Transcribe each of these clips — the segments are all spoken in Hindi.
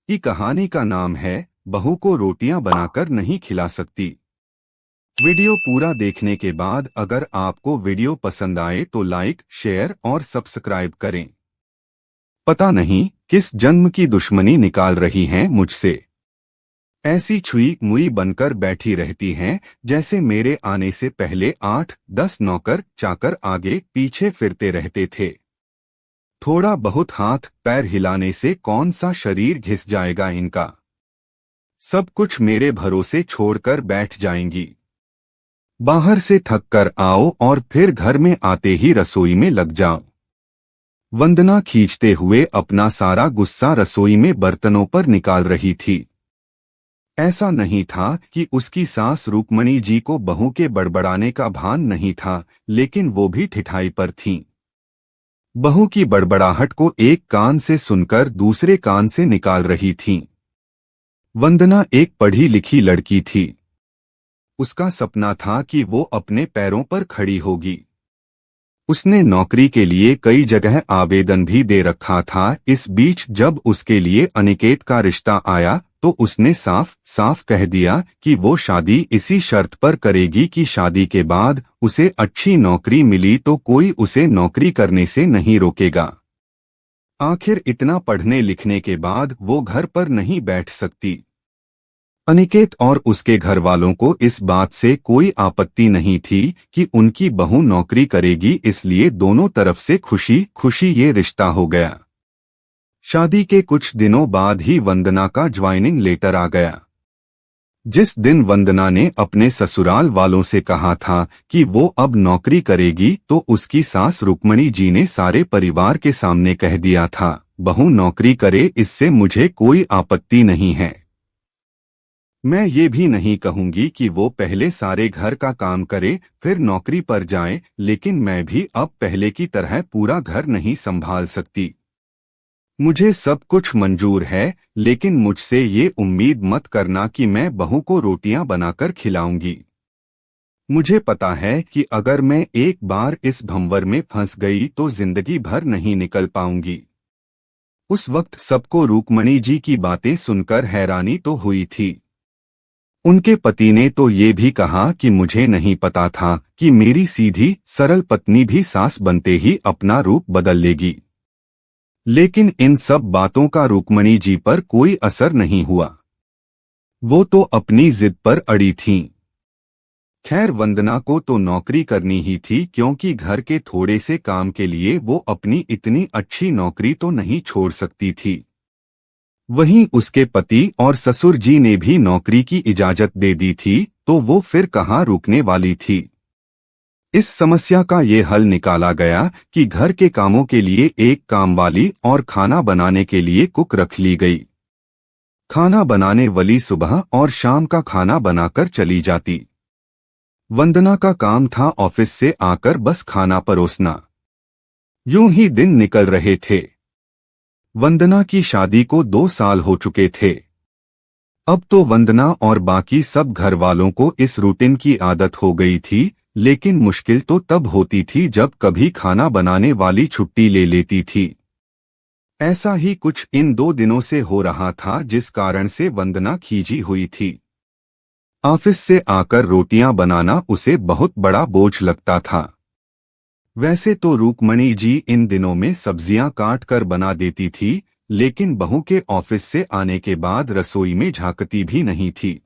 ये कहानी का नाम है बहू को रोटियां बनाकर नहीं खिला सकती। वीडियो पूरा देखने के बाद अगर आपको वीडियो पसंद आए तो लाइक, शेयर और सब्सक्राइब करें। पता नहीं किस जन्म की दुश्मनी निकाल रही हैं मुझसे। ऐसी छुई मुई बनकर बैठी रहती हैं जैसे मेरे आने से पहले 8-10 नौकर चाकर आगे पीछे फिरते रहते थे। थोड़ा बहुत हाथ पैर हिलाने से कौन सा शरीर घिस जाएगा इनका। सब कुछ मेरे भरोसे छोड़कर बैठ जाएंगी। बाहर से थक कर आओ और फिर घर में आते ही रसोई में लग जाओ। वंदना खींचते हुए अपना सारा गुस्सा रसोई में बर्तनों पर निकाल रही थी। ऐसा नहीं था कि उसकी सास रुक्मणी जी को बहू के बड़बड़ाने का भान नहीं था, लेकिन वो भी ठिठाई पर थीं। बहू की बड़बड़ाहट को एक कान से सुनकर दूसरे कान से निकाल रही थीं। वंदना एक पढ़ी लिखी लड़की थी। उसका सपना था कि वो अपने पैरों पर खड़ी होगी। उसने नौकरी के लिए कई जगह आवेदन भी दे रखा था। इस बीच जब उसके लिए अनिकेत का रिश्ता आया तो उसने साफ साफ कह दिया कि वो शादी इसी शर्त पर करेगी कि शादी के बाद उसे अच्छी नौकरी मिली तो कोई उसे नौकरी करने से नहीं रोकेगा। आखिर इतना पढ़ने लिखने के बाद वो घर पर नहीं बैठ सकती। अनिकेत और उसके घर वालों को इस बात से कोई आपत्ति नहीं थी कि उनकी बहू नौकरी करेगी, इसलिए दोनों तरफ से खुशी खुशी ये रिश्ता हो गया। शादी के कुछ दिनों बाद ही वंदना का ज्वाइनिंग लेटर आ गया। जिस दिन वंदना ने अपने ससुराल वालों से कहा था कि वो अब नौकरी करेगी तो उसकी सास रुक्मणी जी ने सारे परिवार के सामने कह दिया था, बहू नौकरी करे इससे मुझे कोई आपत्ति नहीं है। मैं ये भी नहीं कहूंगी कि वो पहले सारे घर का काम करे फिर नौकरी पर जाए, लेकिन मैं भी अब पहले की तरह पूरा घर नहीं संभाल सकती। मुझे सब कुछ मंजूर है, लेकिन मुझसे ये उम्मीद मत करना कि मैं बहू को रोटियां बनाकर खिलाऊंगी। मुझे पता है कि अगर मैं एक बार इस भंवर में फंस गई तो जिंदगी भर नहीं निकल पाऊंगी। उस वक्त सबको रुक्मणी जी की बातें सुनकर हैरानी तो हुई थी। उनके पति ने तो ये भी कहा कि मुझे नहीं पता था कि मेरी सीधी सरल पत्नी भी सास बनते ही अपना रूप बदल लेगी। लेकिन इन सब बातों का रुक्मणी जी पर कोई असर नहीं हुआ। वो तो अपनी जिद पर अड़ी थीं। खैर वंदना को तो नौकरी करनी ही थी, क्योंकि घर के थोड़े से काम के लिए वो अपनी इतनी अच्छी नौकरी तो नहीं छोड़ सकती थी। वहीं उसके पति और ससुर जी ने भी नौकरी की इजाजत दे दी थी, तो वो फिर कहाँ रुकने वाली थी। इस समस्या का ये हल निकाला गया कि घर के कामों के लिए एक कामवाली और खाना बनाने के लिए कुक रख ली गई। खाना बनाने वाली सुबह और शाम का खाना बनाकर चली जाती। वंदना का काम था ऑफिस से आकर बस खाना परोसना। यूं ही दिन निकल रहे थे। वंदना की शादी को 2 साल हो चुके थे। अब तो वंदना और बाकी सब घर वालों को इस रूटीन की आदत हो गई थी, लेकिन मुश्किल तो तब होती थी जब कभी खाना बनाने वाली छुट्टी ले लेती थी। ऐसा ही कुछ इन 2 दिनों से हो रहा था, जिस कारण से वंदना खींची हुई थी। ऑफिस से आकर रोटियां बनाना उसे बहुत बड़ा बोझ लगता था। वैसे तो रुक्मणी जी इन दिनों में सब्जियां काट कर बना देती थी, लेकिन बहू के ऑफिस से आने के बाद रसोई में झांकती भी नहीं थी।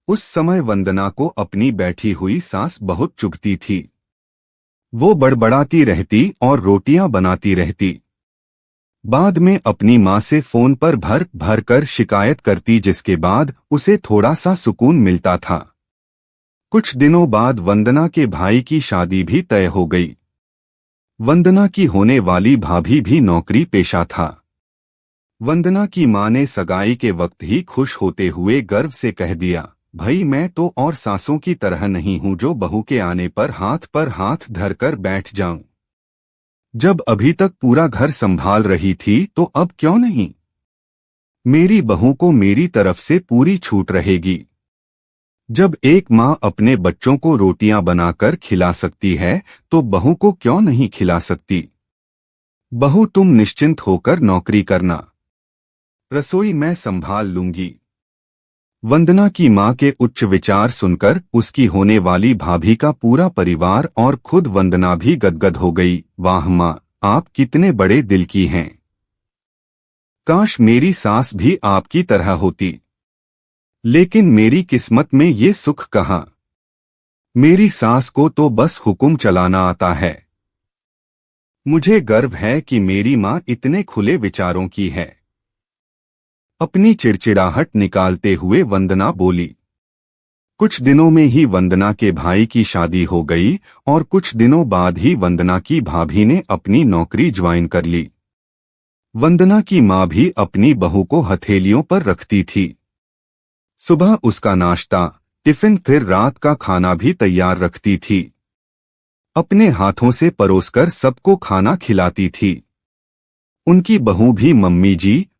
उस समय वंदना को अपनी बैठी हुई सास बहुत चुभती थी। वो बड़बड़ाती रहती और रोटियां बनाती रहती। बाद में अपनी माँ से फोन पर भर भर कर शिकायत करती, जिसके बाद उसे थोड़ा सा सुकून मिलता था। कुछ दिनों बाद वंदना के भाई की शादी भी तय हो गई। वंदना की होने वाली भाभी भी नौकरी पेशा था। वंदना की माँ ने सगाई के वक्त ही खुश होते हुए गर्व से कह दिया, भाई मैं तो और सासों की तरह नहीं हूँ जो बहू के आने पर हाथ धरकर बैठ जाऊं। जब अभी तक पूरा घर संभाल रही थी तो अब क्यों नहीं। मेरी बहू को मेरी तरफ से पूरी छूट रहेगी। जब एक माँ अपने बच्चों को रोटियां बनाकर खिला सकती है तो बहू को क्यों नहीं खिला सकती। बहू तुम निश्चिंत होकर नौकरी करना। रसोई मैं संभाल लूंगी। वंदना की मां के उच्च विचार सुनकर उसकी होने वाली भाभी का पूरा परिवार और खुद वंदना भी गदगद हो गई। वाह मां, आप कितने बड़े दिल की हैं। काश मेरी सास भी आपकी तरह होती। लेकिन मेरी किस्मत में ये सुख कहाँ। मेरी सास को तो बस हुक्म चलाना आता है। मुझे गर्व है कि मेरी मां इतने खुले विचारों की है। अपनी चिड़चिड़ाहट निकालते हुए वंदना बोली। कुछ दिनों में ही वंदना के भाई की शादी हो गई और कुछ दिनों बाद ही वंदना की भाभी ने अपनी नौकरी ज्वाइन कर ली। वंदना की मां भी अपनी बहू को हथेलियों पर रखती थी। सुबह उसका नाश्ता, टिफिन, फिर रात का खाना भी तैयार रखती थी। अपने हाथों से परोसकर सबको खाना खिलाती थी। उनकी बहू भी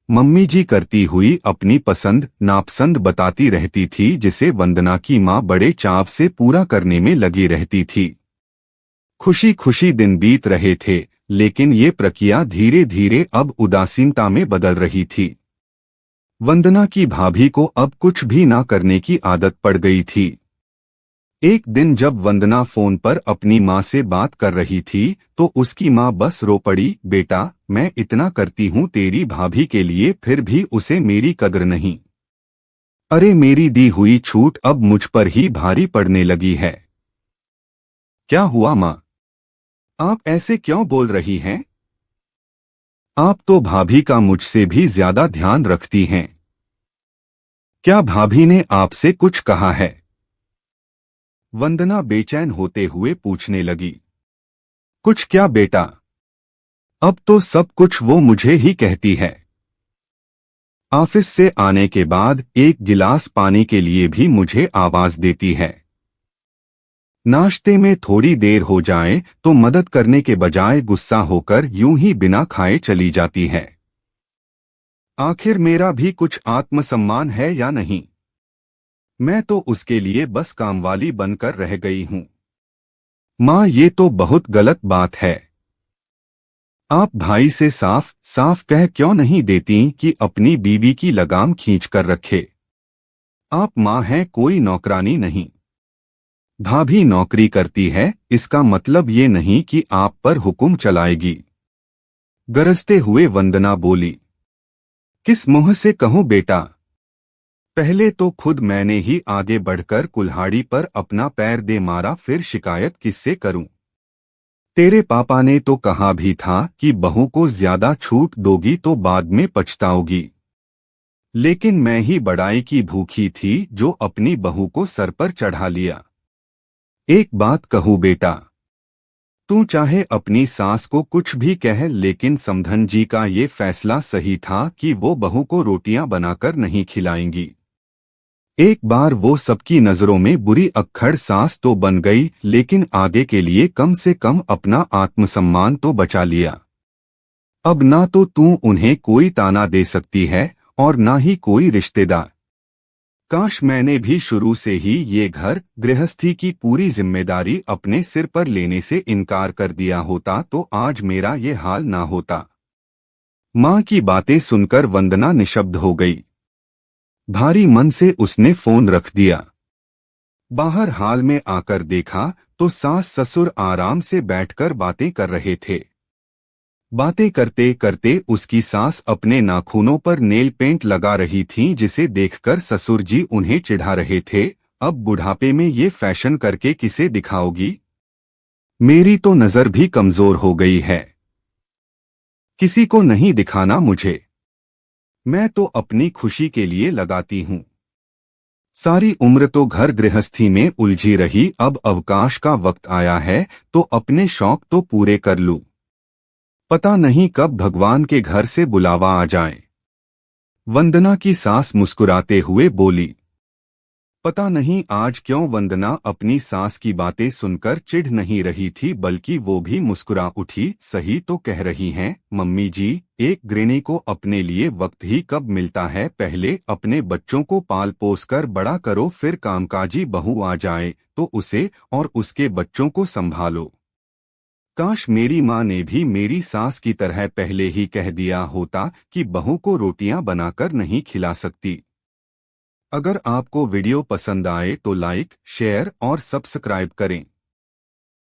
मम्मी जी करती हुई अपनी पसंद नापसंद बताती रहती थी, जिसे वंदना की मां बड़े चाव से पूरा करने में लगी रहती थी। खुशी खुशी दिन बीत रहे थे, लेकिन ये प्रक्रिया धीरे धीरे अब उदासीनता में बदल रही थी। वंदना की भाभी को अब कुछ भी ना करने की आदत पड़ गई थी। एक दिन जब वंदना फोन पर अपनी मां से बात कर रही थी तो उसकी मां बस रो पड़ी। बेटा, मैं इतना करती हूँ तेरी भाभी के लिए, फिर भी उसे मेरी कद्र नहीं। अरे मेरी दी हुई छूट अब मुझ पर ही भारी पड़ने लगी है। क्या हुआ मां? आप ऐसे क्यों बोल रही हैं? आप तो भाभी का मुझसे भी ज्यादा ध्यान रखती हैं। क्या भाभी ने आपसे कुछ कहा है? वंदना बेचैन होते हुए पूछने लगी। कुछ क्या बेटा? अब तो सब कुछ वो मुझे ही कहती है। ऑफिस से आने के बाद एक गिलास पानी के लिए भी मुझे आवाज देती है। नाश्ते में थोड़ी देर हो जाए तो मदद करने के बजाय गुस्सा होकर यूं ही बिना खाए चली जाती है। आखिर मेरा भी कुछ आत्मसम्मान है या नहीं? मैं तो उसके लिए बस कामवाली बनकर रह गई हूं। मां, ये तो बहुत गलत बात है। आप भाई से साफ साफ कह क्यों नहीं देती कि अपनी बीवी की लगाम खींच कर रखे? आप मां हैं, कोई नौकरानी नहीं। भाभी नौकरी करती है, इसका मतलब ये नहीं कि आप पर हुक्म चलाएगी। गरजते हुए वंदना बोली। किस मुंह से कहूं बेटा? पहले तो खुद मैंने ही आगे बढ़कर कुल्हाड़ी पर अपना पैर दे मारा, फिर शिकायत किससे करूं? तेरे पापा ने तो कहा भी था कि बहू को ज्यादा छूट दोगी तो बाद में पछताओगी। लेकिन मैं ही बड़ाई की भूखी थी जो अपनी बहू को सर पर चढ़ा लिया। एक बात कहूं बेटा, तू चाहे अपनी सास को कुछ भी कह, लेकिन समधन जी का ये फैसला सही था कि वो बहू को रोटियां बनाकर नहीं खिलाएंगी। एक बार वो सबकी नजरों में बुरी अक्खड़ सास तो बन गई, लेकिन आगे के लिए कम से कम अपना आत्मसम्मान तो बचा लिया। अब ना तो तू उन्हें कोई ताना दे सकती है और ना ही कोई रिश्तेदार। काश मैंने भी शुरू से ही ये घर गृहस्थी की पूरी जिम्मेदारी अपने सिर पर लेने से इनकार कर दिया होता तो आज मेरा ये हाल ना होता। मां की बातें सुनकर वंदना निशब्द हो गई। भारी मन से उसने फोन रख दिया। बाहर हाल में आकर देखा तो सास ससुर आराम से बैठकर बातें कर रहे थे। बातें करते करते उसकी सास अपने नाखूनों पर नेल पेंट लगा रही थीं, जिसे देखकर ससुर जी उन्हें चिढ़ा रहे थे। अब बुढ़ापे में ये फैशन करके किसे दिखाओगी? मेरी तो नजर भी कमजोर हो गई है। किसी को नहीं दिखाना मुझे। मैं तो अपनी खुशी के लिए लगाती हूँ। सारी उम्र तो घर गृहस्थी में उलझी रही, अब अवकाश का वक्त आया है तो अपने शौक तो पूरे कर लूं। पता नहीं कब भगवान के घर से बुलावा आ जाए। वंदना की सास मुस्कुराते हुए बोली। पता नहीं आज क्यों वंदना अपनी सास की बातें सुनकर चिढ़ नहीं रही थी, बल्कि वो भी मुस्कुरा उठी। सही तो कह रही हैं मम्मी जी, एक गृहिणी को अपने लिए वक्त ही कब मिलता है। पहले अपने बच्चों को पाल पोस कर बड़ा करो, फिर कामकाजी बहू आ जाए तो उसे और उसके बच्चों को संभालो। काश मेरी माँ ने भी मेरी सास की तरह पहले ही कह दिया होता कि बहू को रोटियां बनाकर नहीं खिला सकती। अगर आपको वीडियो पसंद आए तो लाइक, शेयर और सब्सक्राइब करें।